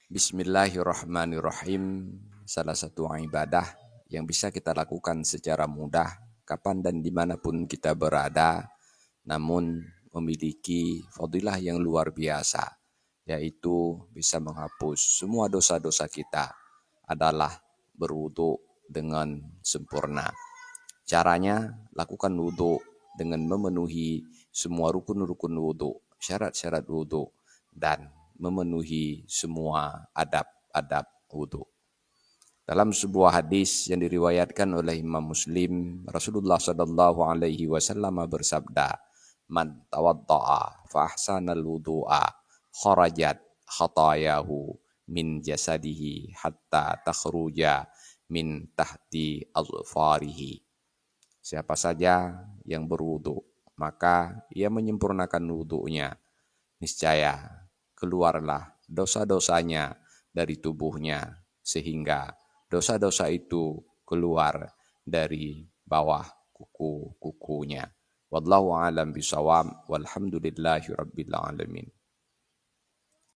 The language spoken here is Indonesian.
Bismillahirrahmanirrahim. Salah satu ibadah yang bisa kita lakukan secara mudah, kapan dan dimanapun kita berada, namun memiliki fadilah yang luar biasa, yaitu bisa menghapus semua dosa-dosa kita, adalah berwudu dengan sempurna. Caranya, lakukan wudu dengan memenuhi semua rukun-rukun wudu, syarat-syarat wudu, dan memenuhi semua adab-adab wudu. Dalam sebuah hadis yang diriwayatkan oleh Imam Muslim, Rasulullah sallallahu alaihi wasallam bersabda, "Man tawadda'a fa ahsanal wudu'a, kharajat khatayahu min jasadihi hatta takhruja min tahti azfarihi." Siapa saja yang berwudu, maka ia menyempurnakan wudunya, niscaya keluarlah dosa-dosanya dari tubuhnya, sehingga dosa-dosa itu keluar dari bawah kuku-kukunya. Wallahu a'lam bishawab, walhamdulillahi rabbil alamin.